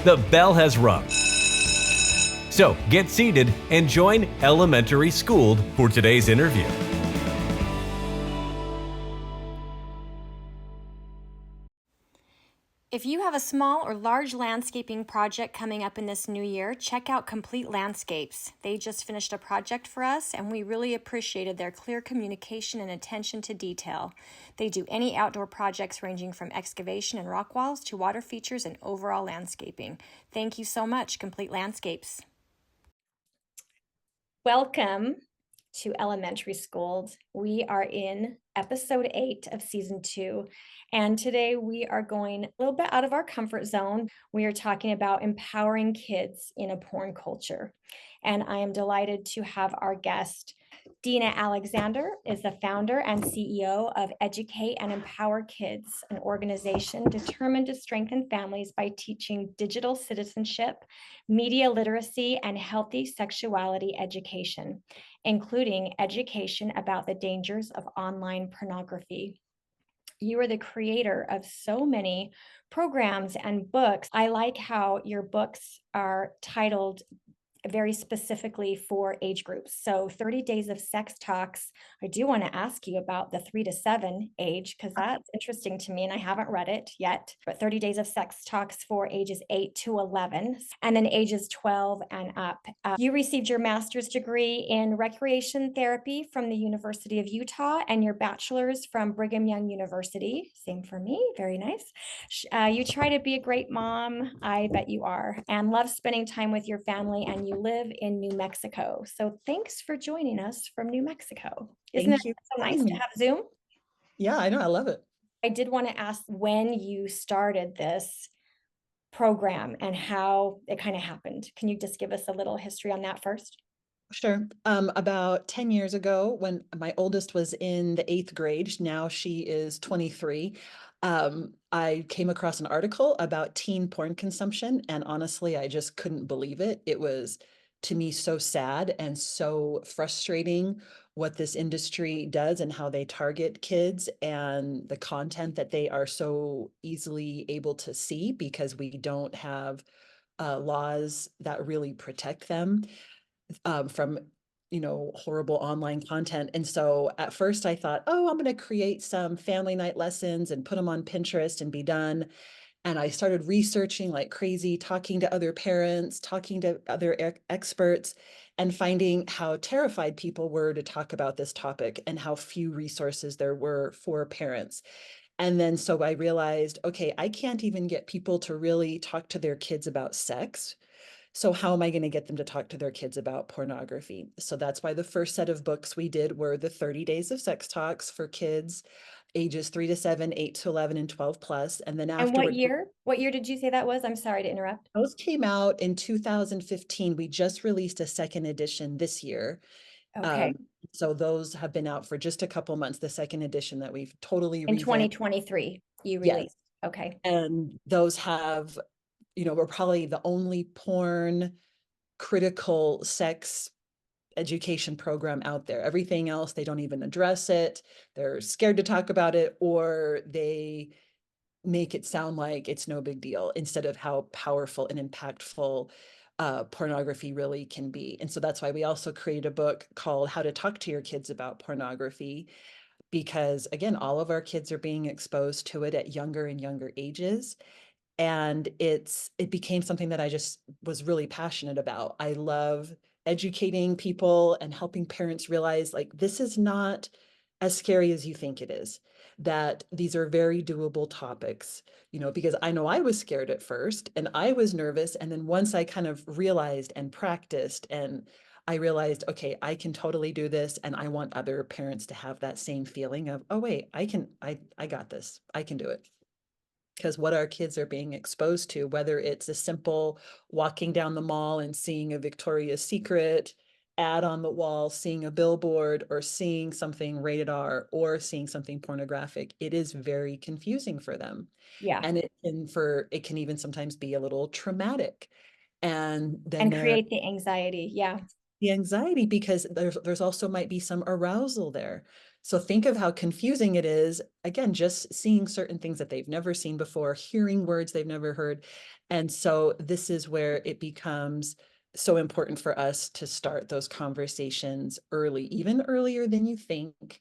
The bell has rung. So get seated and join Elementary Schooled for today's interview. If you have a small or large landscaping project coming up in this new year, check out Complete Landscapes. They just finished a project for us, and we really appreciated their clear communication and attention to detail. They do any outdoor projects ranging from excavation and rock walls to water features and overall landscaping. Thank you so much, Complete Landscapes. Welcome to Elementary Schooled. We are in episode 8 of season 2. And today we are going a little bit out of our comfort zone. We are talking about empowering kids in a porn culture. And I am delighted to have our guest, Dina Alexander, is the founder and CEO of Educate and Empower Kids, an organization determined to strengthen families by teaching digital citizenship, media literacy, and healthy sexuality education, including education about the dangers of online pornography. You are the creator of so many programs and books. I like how your books are titled very specifically for age groups. So 30 Days of Sex Talks. I do want to ask you about the 3 to 7 age, because that's interesting to me and I haven't read it yet. But 30 Days of Sex Talks for ages 8 to 11, and then ages 12 and up. You received your master's degree in recreation therapy from the University of Utah and your bachelor's from Brigham Young University. Same for me. Very nice. You try to be a great mom. I bet you are, and love spending time with your family, and you live in New Mexico. So thanks for joining us from New Mexico. Isn't it so nice to have Zoom? Yeah, I know. I love it. I did want to ask when you started this program and how it kind of happened. Can you just give us a little history on that first? Sure. About 10 years ago, when my oldest was in the 8th grade, now she is 23, I came across an article about teen porn consumption, and honestly, I just couldn't believe it. It was, to me, so sad and so frustrating what this industry does and how they target kids and the content that they are so easily able to see because we don't have laws that really protect them from horrible online content. And so at first I thought, oh, I'm going to create some family night lessons and put them on Pinterest and be done. And I started researching like crazy, talking to other parents, talking to other experts, and finding how terrified people were to talk about this topic and how few resources there were for parents. And then so I realized, okay, I can't even get people to really talk to their kids about sex. So how am I going to get them to talk to their kids about pornography? So that's why the first set of books we did were the 30 Days of Sex Talks for kids ages 3 to 7, 8 to 11, and 12 plus. And then And afterwards, what year did you say that was? I'm sorry to interrupt. those came out in 2015. We just released a second edition this year. Okay. So those have been out for just a couple months, the second edition that we've totally In revamped. 2023, you Yes. released. Okay. And those have, we're probably the only porn critical sex education program out there. Everything else, they don't even address it. They're scared to talk about it, or they make it sound like it's no big deal instead of how powerful and impactful pornography really can be. And so that's why we also created a book called How to Talk to Your Kids About Pornography, because again, all of our kids are being exposed to it at younger and younger ages. And it became something that I just was really passionate about. I love educating people and helping parents realize like this is not as scary as you think it is, that these are very doable topics, because I know I was scared at first and I was nervous. And then once I kind of realized and practiced, and I realized, okay, I can totally do this. And I want other parents to have that same feeling of, oh, wait, I got this. I can do it. Because what our kids are being exposed to, whether it's a simple walking down the mall and seeing a Victoria's Secret ad on the wall, seeing a billboard, or seeing something rated R, or seeing something pornographic, it is very confusing for them. Yeah. And it can even sometimes be a little traumatic. And then create the anxiety. Yeah. the anxiety, because there's also might be some arousal there. So think of how confusing it is, again, just seeing certain things that they've never seen before, hearing words they've never heard. And so this is where it becomes so important for us to start those conversations early, even earlier than you think,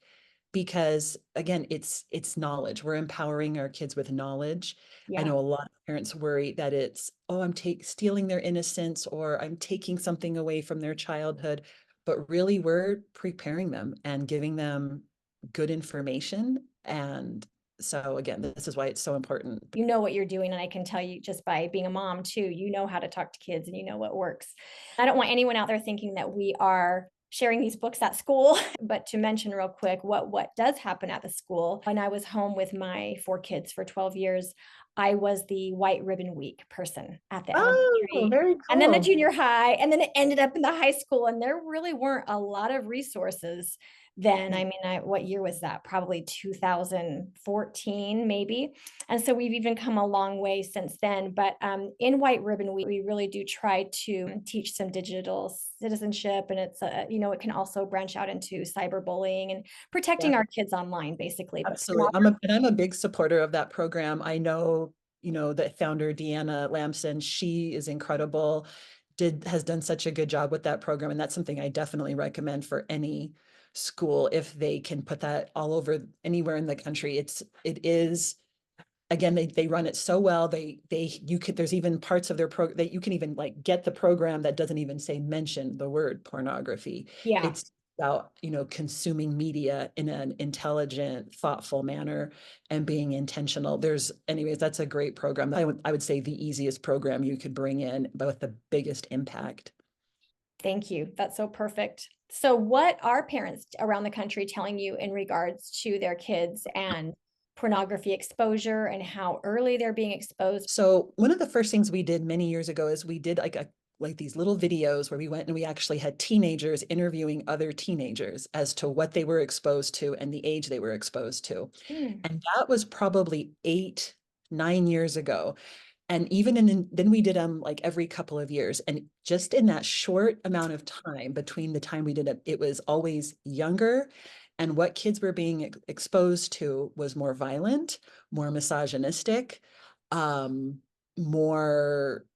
because again, it's knowledge. We're empowering our kids with knowledge. I Yeah. know a lot of parents worry that it's, oh, I'm stealing their innocence, or I'm taking something away from their childhood. But really, we're preparing them and giving them good information. And so again, this is why it's so important. You know what you're doing. And I can tell you just by being a mom too, you know how to talk to kids and you know what works. I don't want anyone out there thinking that we are sharing these books at school, but to mention real quick what does happen at the school. When I was home with my 4 kids for 12 years, I was the white ribbon week person at the Oh, elementary very and then the cool. junior high, and then it ended up in the high school, and there really weren't a lot of resources then. I mean, what year was that? Probably 2014, maybe. And so we've even come a long way since then. But in White Ribbon Week, we really do try to teach some digital citizenship. And it's, it can also branch out into cyberbullying and protecting Yeah, our kids online, basically. But absolutely. I'm a big supporter of that program. I know, the founder, Dina Alexander, she is incredible, has done such a good job with that program. And that's something I definitely recommend for any school if they can put that all over anywhere in the country. It is, again, they run it so well. You could, there's even parts of their program that you can even like get the program that doesn't even mention the word pornography. yeah. It's about, consuming media in an intelligent, thoughtful manner and being intentional. Anyways, that's a great program. I would say the easiest program you could bring in, but with the biggest impact. Thank you. That's so perfect. So, what are parents around the country telling you in regards to their kids and pornography exposure and how early they're being exposed? So one of the first things we did many years ago is we did like these little videos where we went and we actually had teenagers interviewing other teenagers as to what they were exposed to and the age they were exposed to. Hmm. And that was probably 8, 9 years ago. And then we did them like every couple of years. And just in that short amount of time between the time we did it, it was always younger. And what kids were being exposed to was more violent, more misogynistic, um, more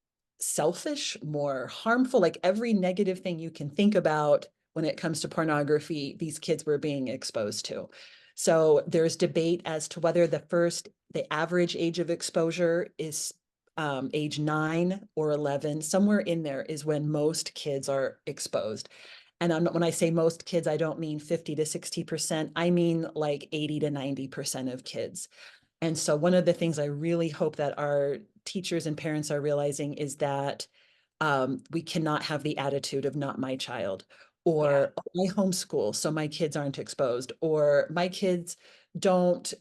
selfish, more harmful, like every negative thing you can think about when it comes to pornography, these kids were being exposed to. So there's debate as to whether the average age of exposure is age 9 or 11, somewhere in there is when most kids are exposed. And when I say most kids, I don't mean 50 to 60%. I mean like 80 to 90% of kids. And so one of the things I really hope that our teachers and parents are realizing is that we cannot have the attitude of not my child, Yeah. or "Oh, I homeschool, so my kids aren't exposed, or my kids don't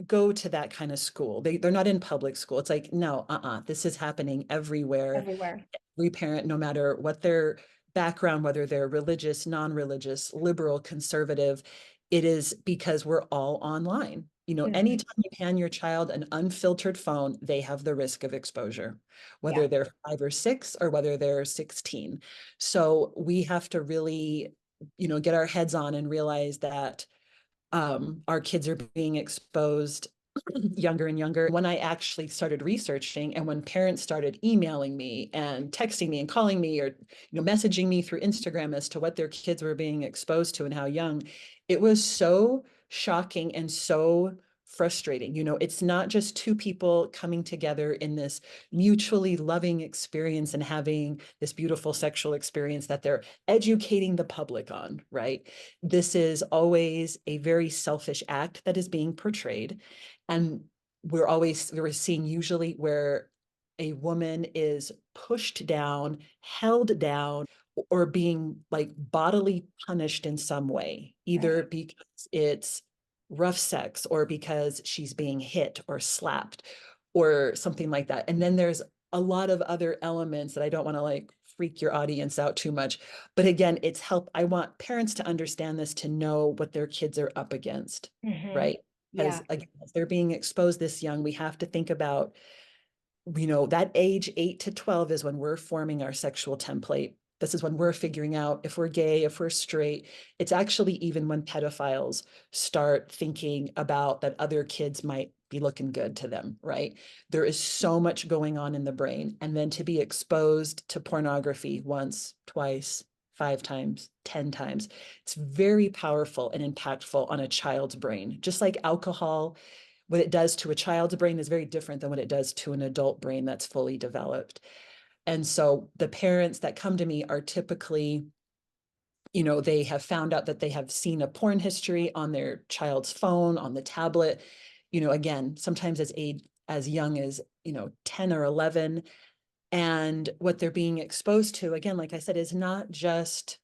go to that kind of school. They're not in public school. It's like, no, this is happening everywhere. Everywhere. Every parent, no matter what their background, whether they're religious, non-religious, liberal, conservative, it is because we're all online. Mhm. Anytime you hand your child an unfiltered phone, they have the risk of exposure, Yeah. whether they're 5 or 6 or whether they're 16. So we have to really, get our heads on and realize that our kids are being exposed younger and younger. When I actually started researching and when parents started emailing me and texting me and calling me, or messaging me through Instagram as to what their kids were being exposed to and how young, it was so shocking and so frustrating. It's not just two people coming together in this mutually loving experience and having this beautiful sexual experience that they're educating the public on, right? This is always a very selfish act that is being portrayed. And we're seeing usually where a woman is pushed down, held down, or being like bodily punished in some way, either Right. because it's rough sex or because she's being hit or slapped or something like that. And then there's a lot of other elements that I don't want to like freak your audience out too much. But again, I want parents to understand this, to know what their kids are up against, Mhm. right? Because Yeah. again, if they're being exposed this young, we have to think about, that age 8 to 12 is when we're forming our sexual template. This is when we're figuring out if we're gay, if we're straight. It's actually even when pedophiles start thinking about that other kids might be looking good to them, right? There is so much going on in the brain. And then to be exposed to pornography once, twice, 5 times, 10 times, it's very powerful and impactful on a child's brain. Just like alcohol, what it does to a child's brain is very different than what it does to an adult brain that's fully developed. And so the parents that come to me are typically, they have found out that they have seen a porn history on their child's phone, on the tablet, again, sometimes as young as, 10 or 11. And what they're being exposed to, again, like I said, is not just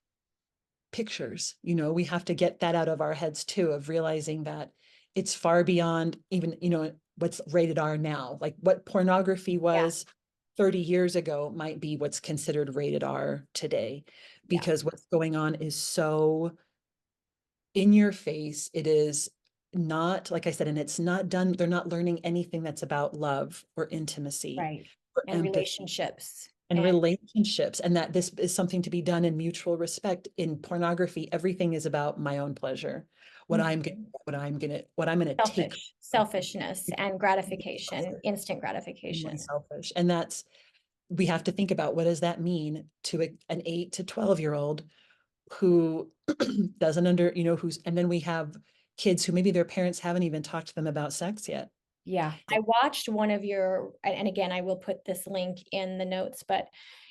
pictures. We have to get that out of our heads too, of realizing that it's far beyond even, what's rated R now. Like what pornography was 30 years ago might be what's considered rated R today, because what's going on is so in your face. It is not, like I said, and it's not done. They're not learning anything that's about love or intimacy Right. or And empathy relationships. and relationships, and that this is something to be done in mutual respect. In pornography, everything is about my own pleasure, what I'm gonna take. Selfishness and gratification, instant Am I gratification. selfish? And we have to think about, what does that mean to an 8 to 12-year-old who doesn't and then we have kids who maybe their parents haven't even talked to them about sex yet. Yeah, I watched one of your, and again, I will put this link in the notes, but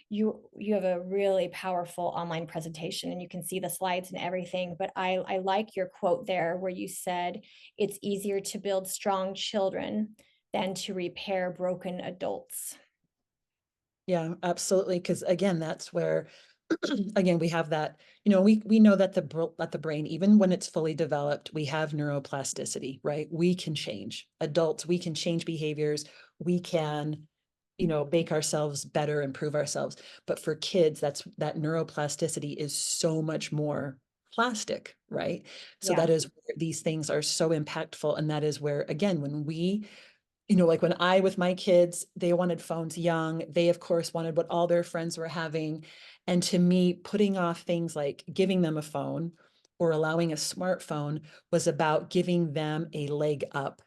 you have a really powerful online presentation and you can see the slides and everything. But I like your quote there where you said, it's easier to build strong children than to repair broken adults. Yeah, absolutely. Because again, that's where, again, we have that, we know that the brain, even when it's fully developed, we have neuroplasticity, right? We can change. Adults, we can change behaviors. We can, make ourselves better, improve ourselves. But for kids, that neuroplasticity is so much more plastic, right? So Yeah. that is where these things are so impactful. And that is where, again, when we like when with my kids, they wanted phones young. They, of course, wanted what all their friends were having. And to me, putting off things like giving them a phone or allowing a smartphone was about giving them a leg up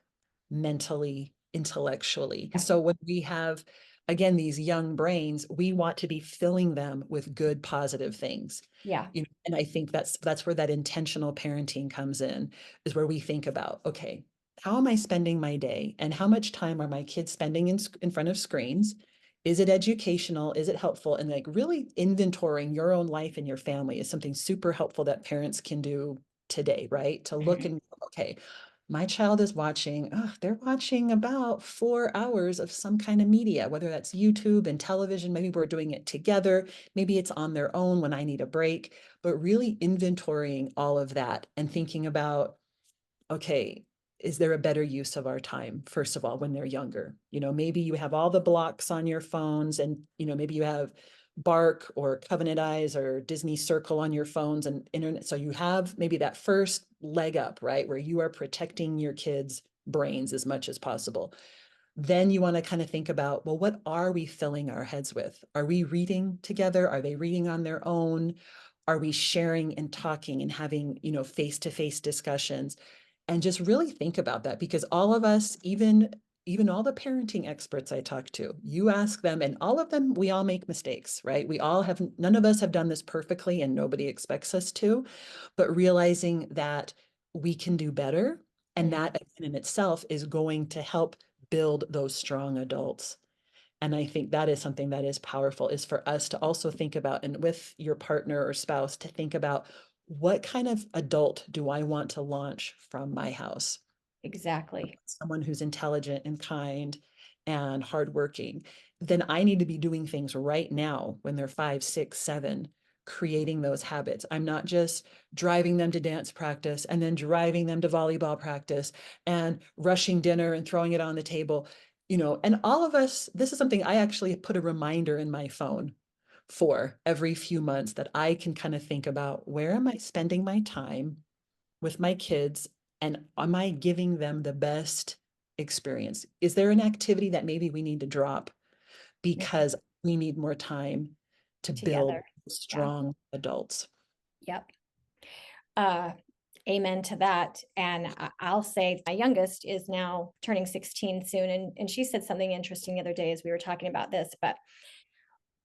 mentally, intellectually. Yeah. So when we have, again, these young brains, we want to be filling them with good, positive things. Yeah. And I think that's where that intentional parenting comes in, is where we think about, okay, how am I spending my day, and how much time are my kids spending in front of screens? Is it educational? Is it helpful? And like really inventorying your own life and your family is something super helpful that parents can do today, right? To look and, okay, my child is watching, they're watching about 4 hours of some kind of media, whether that's YouTube and television. Maybe we're doing it together. Maybe it's on their own when I need a break, but really inventorying all of that and thinking about, okay, is there a better use of our time? First of all, when they're younger, maybe you have all the blocks on your phones, and, maybe you have Bark or Covenant Eyes or Disney Circle on your phones and internet. So you have maybe that first leg up, right? Where you are protecting your kids' brains as much as possible. Then you want to kind of think about, well, what are we filling our heads with? Are we reading together? Are they reading on their own? Are we sharing and talking and having, face-to-face discussions? And just really think about that, because all of us, even all the parenting experts I talk to, you ask them, and all of them, we all make mistakes, right? None of us have done this perfectly, and nobody expects us to, but realizing that we can do better. And that in itself is going to help build those strong adults. And I think that is something that is powerful, is for us to also think about, and with your partner or spouse, to think about, what kind of adult do I want to launch from my house? Exactly. Someone who's intelligent and kind and hardworking. Then I need to be doing things right now when they're 5, 6, 7, creating those habits. I'm not just driving them to dance practice and then driving them to volleyball practice and rushing dinner and throwing it on the table. And all of us, this is something I actually put a reminder in my phone for every few months, that I can kind of think about, where am I spending my time with my kids, and am I giving them the best experience? Is there an activity that maybe we need to drop because we need more time to build Together. strong adults. Yep. Amen to that. And I'll say my youngest is now turning 16 soon. And she said something interesting the other day as we were talking about this, but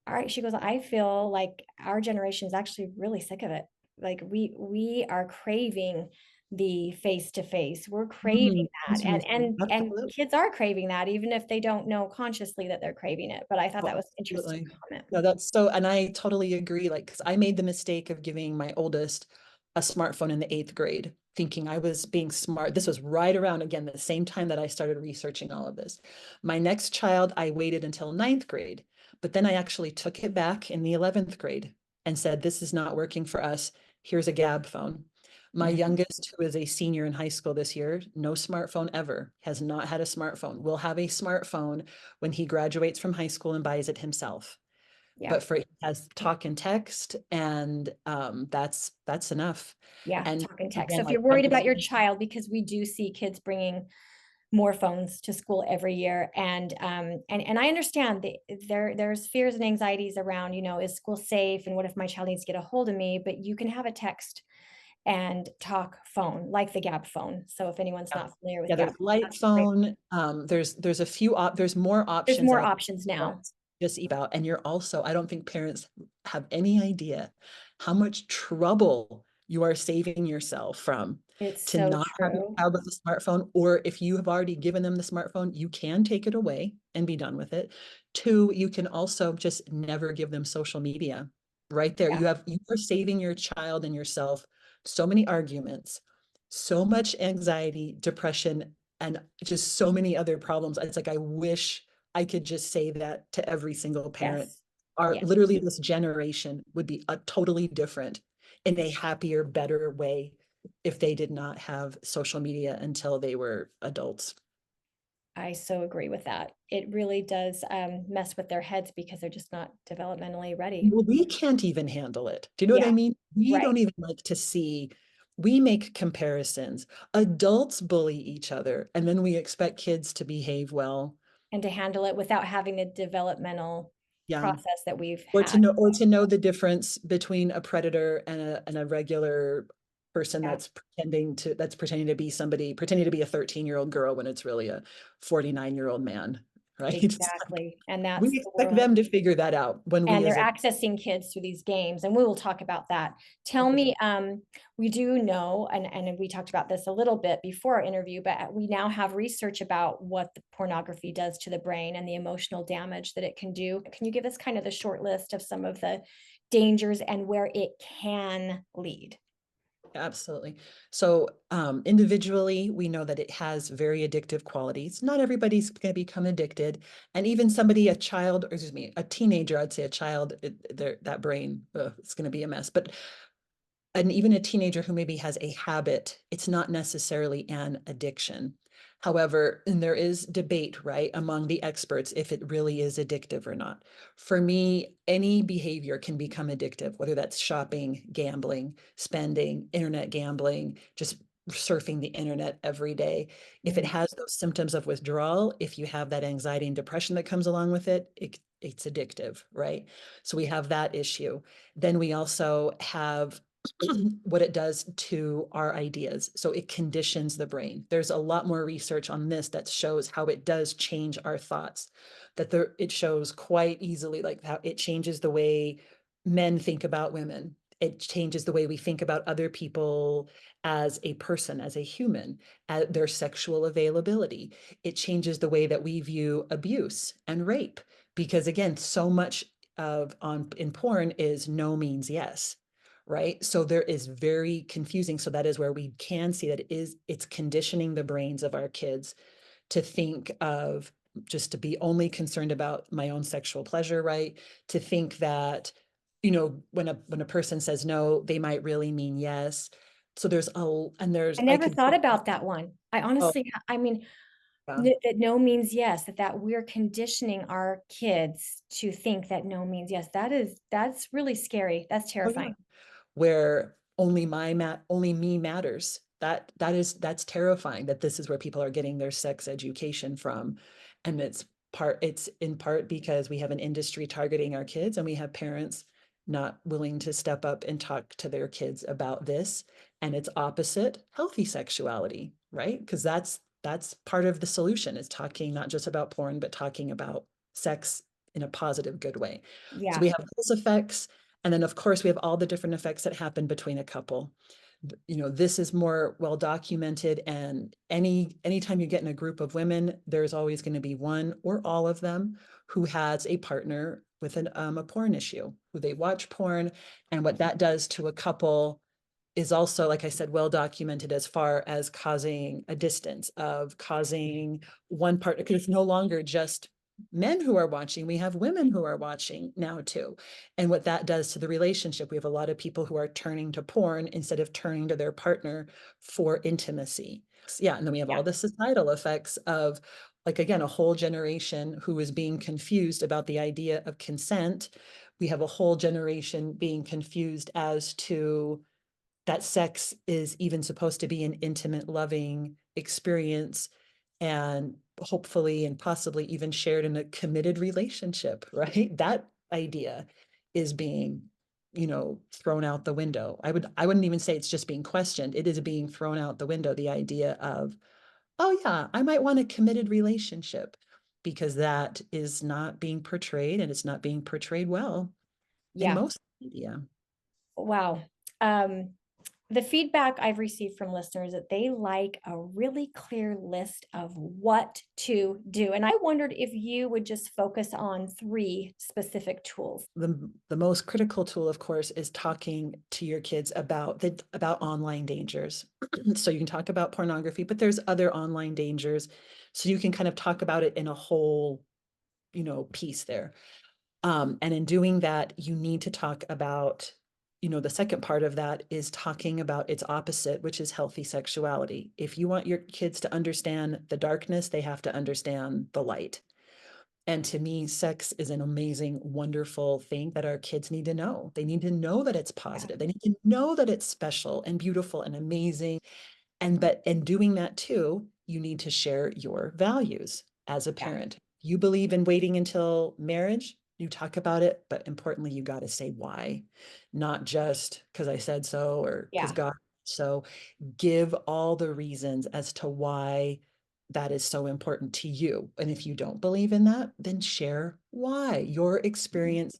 all right, she goes, I feel like our generation is actually really sick of it. Like we are craving the face to face. We're craving that. And Absolutely. kids are craving that, even if they don't know consciously that they're craving it. But I thought that was an interesting comment. No, that's so, and I totally agree. Like, because I made the mistake of giving my oldest a smartphone in the 8th grade, thinking I was being smart. This was right around, again, the same time that I started researching all of this. My next child, I waited until 9th grade, but then I actually took it back in the 11th grade and said, this is not working for us. Here's a Gab phone. My youngest, who is a senior in high school this year, no smartphone ever, has not had a smartphone, will have a smartphone when he graduates from high school and buys it himself. Yeah. But for, he has talk and text, and that's enough. Yeah, And talk and text. again, So if like you're worried about your child, because we do see kids bringing more phones to school every year, and I understand that there's fears and anxieties around, is school safe, and what if my child needs to get a hold of me? But you can have a text and talk phone, like the Gab phone. So if anyone's not familiar with yeah, Gab, there's light phone. There's a few there's more options. There's more options now. Just about, and you're also, I don't think parents have any idea how much trouble you are saving yourself from It's to so not have your true. child with a smartphone, or if you have already given them the smartphone, you can take it away and be done with it. 2, you can also just never give them social media. Right there, Yeah. you are saving your child and yourself so many arguments, so much anxiety, depression, and just so many other problems. It's like, I wish I could just say that to every single parent. Yes. Our Yeah. literally this generation would be a totally different, in a happier, better way, if they did not have social media until they were adults. I so agree with that. It really does mess with their heads because they're just not developmentally ready. Well, we can't even handle it. Do you know what I Yeah, mean? We right. don't even like to see, we make comparisons. Adults bully each other, and then we expect kids to behave well. And to handle it without having the developmental Yeah. process that we've Or had. to know the difference between a predator and a regular person Yeah. that's pretending to be somebody, pretending to be a 13-year-old girl when it's really a 49-year-old man, right? Exactly. And that's We the expect world. them to figure that out when And we they're as a accessing kids through these games, and we will talk about that. Tell me, we do know, and we talked about this a little bit before our interview, but we now have research about what the pornography does to the brain and the emotional damage that it can do. Can you give us kind of the short list of some of the dangers and where it can lead? Absolutely. So individually, we know that it has very addictive qualities. Not everybody's going to become addicted. And even somebody, a child, or excuse me, a teenager, I'd say a child, that brain, it's going to be a mess. But and even a teenager who maybe has a habit, it's not necessarily an addiction. However, and there is debate, right, among the experts if it really is addictive or not. For me, any behavior can become addictive, whether that's shopping, gambling, spending, internet gambling, just surfing the internet every day. If it has those symptoms of withdrawal, if you have that anxiety and depression that comes along with it, it's addictive, right? So we have that issue. Then we also have what it does to our ideas. So it conditions the brain. There's a lot more research on this that shows how it does change our thoughts, that it shows quite easily, like how it changes the way men think about women. It changes the way we think about other people as a person, as a human, their sexual availability. It changes the way that we view abuse and rape, because again, so much in porn is no means yes, right? So there is very confusing. So that is where we can see that it's conditioning the brains of our kids to think of, just to be only concerned about my own sexual pleasure, right? To think that, when a person says no, they might really mean yes. So I never thought about that one. I honestly, I mean, that no means yes, that we're conditioning our kids to think that no means yes. That's really scary. That's terrifying. Where only me matters. That's terrifying, that this is where people are getting their sex education from. And it's in part because we have an industry targeting our kids, and we have parents not willing to step up and talk to their kids about this. And its opposite, healthy sexuality, right? Because that's part of the solution, is talking not just about porn, but talking about sex in a positive, good way. So Yeah. we have those effects. And then of course we have all the different effects that happen between a couple. This is more well documented, and anytime you get in a group of women, there's always going to be one or all of them who has a partner with a porn issue, who they watch porn. And what that does to a couple is also, like I said, well documented as far as causing a distance, of causing one partner, because it's no longer just men who are watching, we have women who are watching now too. And what that does to the relationship, we have a lot of people who are turning to porn instead of turning to their partner for intimacy. Yeah, and then we have Yeah. all the societal effects of, like, again, a whole generation who is being confused about the idea of consent. We have a whole generation being confused as to that sex is even supposed to be an intimate, loving experience, and hopefully and possibly even shared in a committed relationship, right? That idea is being, thrown out the window. I wouldn't even say it's just being questioned. It is being thrown out the window, the idea of, oh yeah, I might want a committed relationship, because that is not being portrayed, and it's not being portrayed well in Yeah. most media. Wow. The feedback I've received from listeners that they like a really clear list of what to do. And I wondered if you would just focus on 3 specific tools. The most critical tool, of course, is talking to your kids about online dangers. So you can talk about pornography, but there's other online dangers. So you can kind of talk about it in a whole, piece there. And in doing that, you need to talk about, the second part of that is talking about its opposite, which is healthy sexuality. If you want your kids to understand the darkness, they have to understand the light. And to me, sex is an amazing, wonderful thing that our kids need to know. They need to know that it's positive. They need to know that it's special and beautiful and amazing. But in doing that too, you need to share your values as a Yeah. parent. You believe in waiting until marriage, you talk about it, but importantly, you got to say why, not just because I said so or because Yeah. God. So give all the reasons as to why that is so important to you. And if you don't believe in that, then share why, your experience.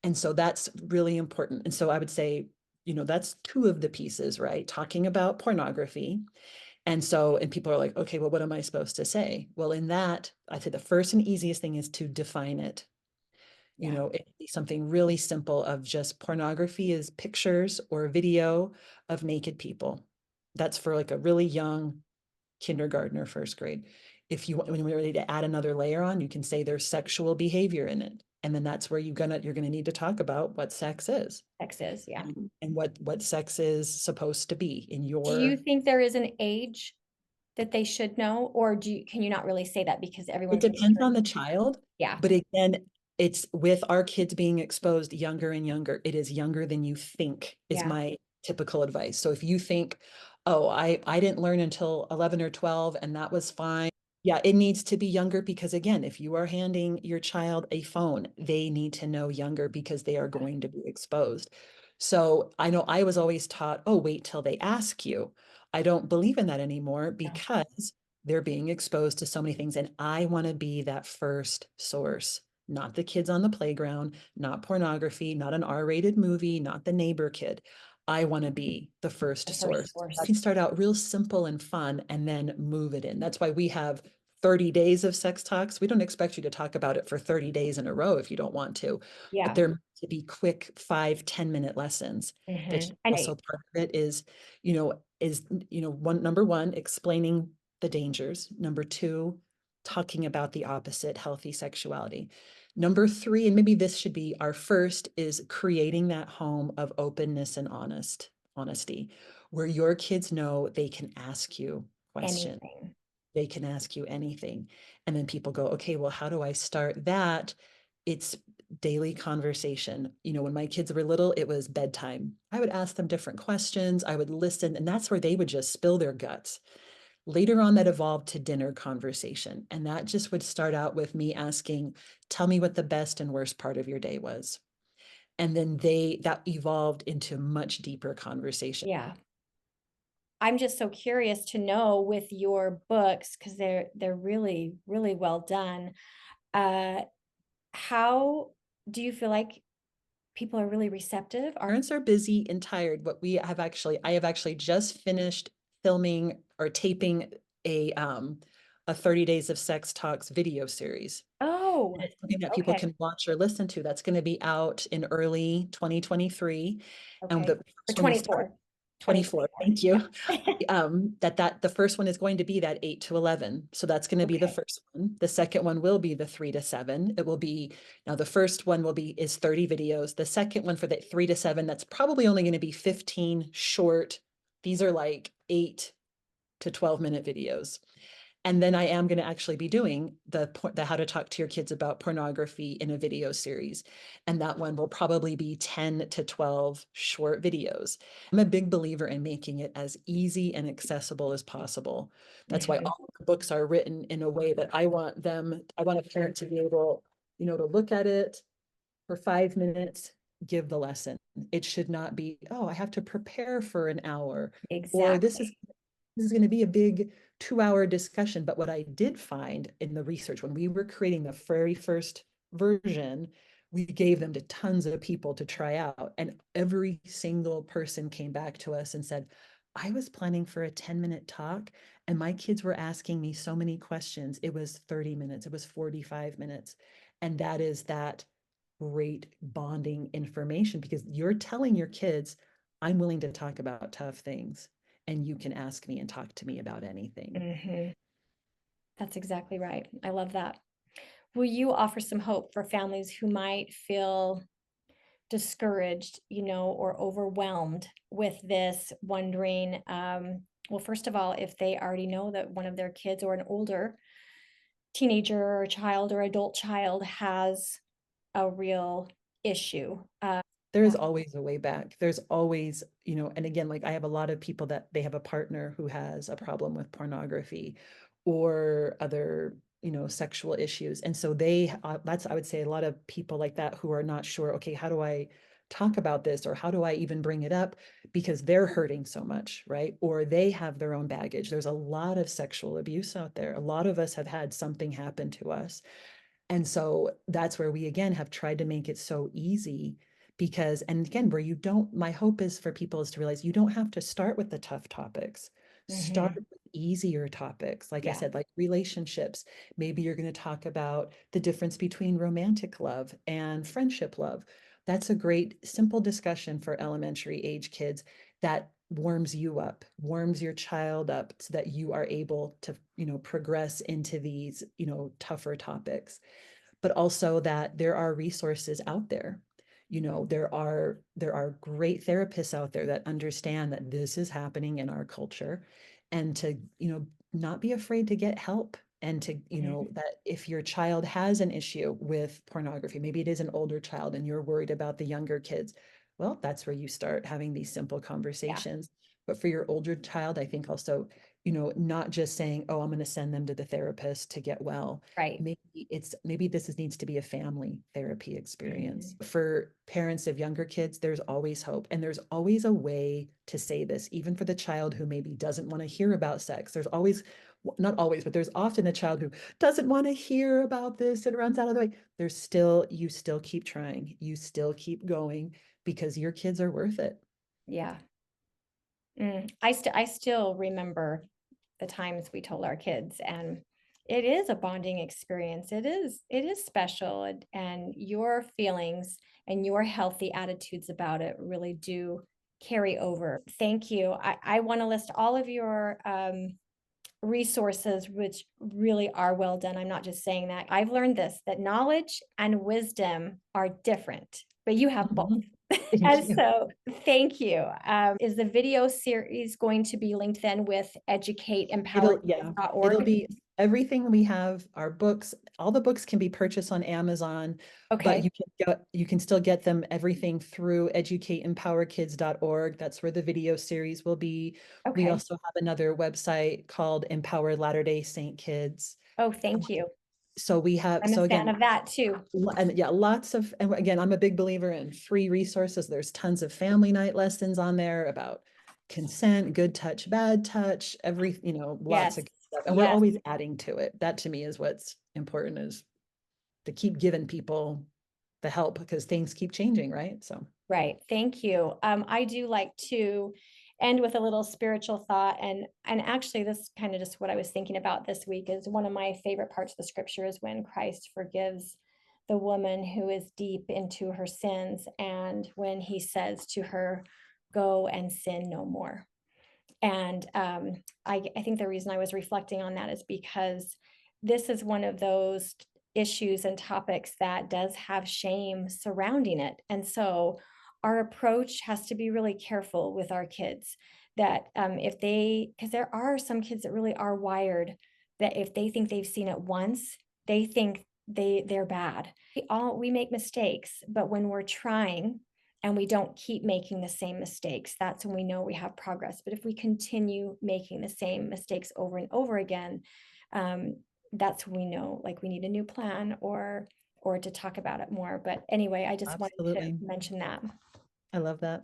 And so that's really important. And so I would say, that's 2 of the pieces, right? Talking about pornography. And people are like, okay, well, what am I supposed to say? Well, in that, I'd say the first and easiest thing is to define it. Yeah. It'd be something really simple of just pornography is pictures or video of naked people. That's for like a really young kindergarten or first grade. If you want, when you're ready to add another layer on, you can say there's sexual behavior in it. And then that's where you're gonna need to talk about what sex is, Sex is, yeah. and what sex is supposed to be in Do you your. think there is an age that they should know, or can you not really say that because It everyone's depends on mature? the child, Yeah. but again, it's with our kids being exposed younger and younger. It is younger than you think is Yeah. my typical advice. So if you think, oh, I didn't learn until 11 or 12 and that was fine. Yeah, it needs to be younger, because again, if you are handing your child a phone, they need to know younger, because they are going to be exposed. So I know I was always taught, oh, wait till they ask you. I don't believe in that anymore, No. because they're being exposed to so many things. And I want to be that first source, not the kids on the playground, not pornography, not an R-rated movie, not the neighbor kid. I want to be the first The source. first source. I can start out real simple and fun and then move it in. That's why we have 30 days of sex talks. We don't expect you to talk about it for 30 days in a row if you don't want to, but Yeah. they're meant to be quick 5-10 minute lessons. That also part of it is, number one, explaining the dangers. Number 2, talking about the opposite, healthy sexuality. Number 3, and maybe this should be our first, is creating that home of openness and honesty, where your kids know they can ask you questions. Anything. They can ask you anything. And then people go, okay, well, how do I start that? It's daily conversation. When my kids were little, it was bedtime. I would ask them different questions. I would listen, and that's where they would just spill their guts. Later on, that evolved to dinner conversation. And that just would start out with me asking, tell me what the best and worst part of your day was. And then that evolved into much deeper conversation. Yeah. I'm just so curious to know with your books, because they're really, really well done. How do you feel like people are really receptive? Parents are busy and tired. I have actually just finished filming or taping a 30 Days of Sex Talks video series. Oh, And it's something that people okay, can watch or listen to. That's going to be out in early 2023. And okay. the Or first one will start 24. 2024. Thank you. Yeah. The first one is going to be that 8 to 11. So that's going to be the Okay. first one. The second one will be the 3 to 7. It will be, now the first one is 30 videos. The second one for the 3 to 7, that's probably only going to be 15 short. These are like 8 to 12-minute videos. And then I am going to actually be doing the how to talk to your kids about pornography in a video series. And that one will probably be 10 to 12 short videos. I'm a big believer in making it as easy and accessible as possible. That's why Mhm. all the books are written in a way that I want a parent to be able, to look at it for 5 minutes, give the lesson. It should not be, oh, I have to prepare for an hour, or Exactly. this is going to be a big 2-hour discussion. But what I did find in the research, when we were creating the very first version, we gave them to tons of people to try out. And every single person came back to us and said, I was planning for a 10-minute talk and my kids were asking me so many questions. It was 30 minutes, it was 45 minutes. And that is that great bonding information, because you're telling your kids, I'm willing to talk about tough things and you can ask me and talk to me about anything. Mhm. That's exactly right. I love that. Will you offer some hope for families who might feel discouraged, or overwhelmed with this, wondering, well, first of all, if they already know that one of their kids or an older teenager or child or adult child has a real issue. There Yeah. is always a way back. There's always, and again, like I have a lot of people that they have a partner who has a problem with pornography or other, sexual issues. And so I would say a lot of people like that who are not sure, okay, how do I talk about this, or how do I even bring it up, because they're hurting so much, right? Or they have their own baggage. There's a lot of sexual abuse out there. A lot of us have had something happen to us. And so that's where we again have tried to make it so easy, because, and again, where you don't, my hope is for people is to realize you don't have to start with the tough topics. Start Mhm. with easier topics. Like I Yeah. said, like relationships. Maybe you're going to talk about the difference between romantic love and friendship love. That's a great simple discussion for elementary age kids that warms you up, warms your child up, so that you are able to, progress into these, tougher topics. But also that there are resources out there. There are great therapists out there that understand that this is happening in our culture, and to, not be afraid to get help. And to, Mhm. that if your child has an issue with pornography, maybe it is an older child and you're worried about the younger kids, well, that's where you start having these simple Yeah. conversations. But for your older child, I think also, not just saying, oh, I'm going to send them to the therapist to get well. Right. Maybe needs to be a family therapy experience. Mhm. For parents of younger kids, there's always hope, and there's always a way to say this, even for the child who maybe doesn't want to hear about sex. There's always, not always, but there's often a child who doesn't want to hear about this and runs out of the way. You still keep trying, you still keep going, because your kids are worth it. Yeah. I still remember the times we told our kids, and it is a bonding experience. It is special, and your feelings and your healthy attitudes about it really do carry over. Thank you. I want to list all of your resources, which really are well done. I'm not just saying that. I've learned this, that knowledge and wisdom are different, but you have both. Mhm. Thank And you. so thank you. Is the video series going to be linked then with Yeah, educateempowerkids.org? it'll be everything we have, our books, all the books can be purchased on Amazon, but Okay. you can still get them, everything through educateempowerkids.org. That's where the video series will be. We Okay. also have another website called Empower Latter-day Saint Kids. Oh, thank you. So we have, I'm a fan of that too. and yeah, lots of, and again, I'm a big believer in free resources. There's tons of family night lessons on there about consent, good touch, bad touch, lots of good stuff. And we're Yes. always adding to it. That to me is what's important, is to keep giving people the help, because things keep changing, right? So. Right. Thank you. I do like to end with a little spiritual thought. And actually, this kind of just what I was thinking about this week is one of my favorite parts of the scripture is when Christ forgives the woman who is deep into her sins. And when he says to her, go and sin no more. And I think the reason I was reflecting on that is because this is one of those issues and topics that does have shame surrounding it. And so our approach has to be really careful with our kids, that because there are some kids that really are wired that if they think they've seen it once, they think they're bad. We make mistakes, but when we're trying and we don't keep making the same mistakes, that's when we know we have progress. But if we continue making the same mistakes over and over again, that's when we know like we need a new plan or to talk about it more. But anyway, I just wanted to mention that. I love that.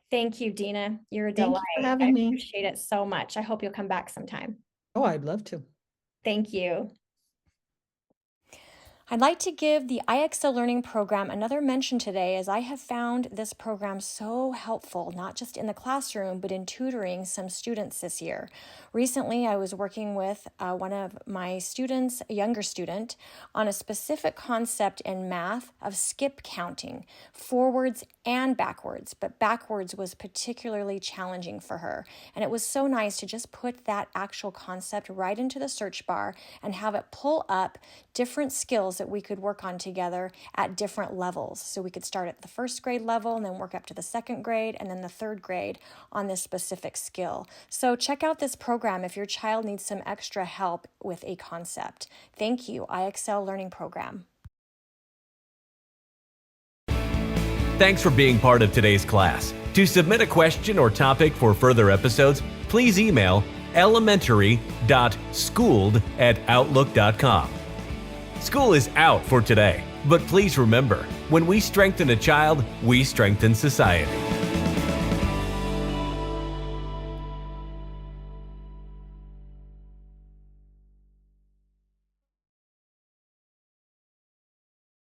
Thank you, Dina. You're a Thank delight. you for having me. I appreciate it so much. I hope you'll come back sometime. Oh, I'd love to. Thank you. I'd like to give the IXL Learning Program another mention today, as I have found this program so helpful, not just in the classroom, but in tutoring some students this year. Recently, I was working with one of my students, a younger student, on a specific concept in math of skip counting, forwards and backwards, but backwards was particularly challenging for her. And it was so nice to just put that actual concept right into the search bar and have it pull up different skills that we could work on together at different levels. So we could start at the first grade level and then work up to the second grade and then the third grade on this specific skill. So check out this program if your child needs some extra help with a concept. Thank you, IXL Learning Program. Thanks for being part of today's class. To submit a question or topic for further episodes, please email elementary.schooled@outlook.com. School is out for today, but please remember, when we strengthen a child, we strengthen society.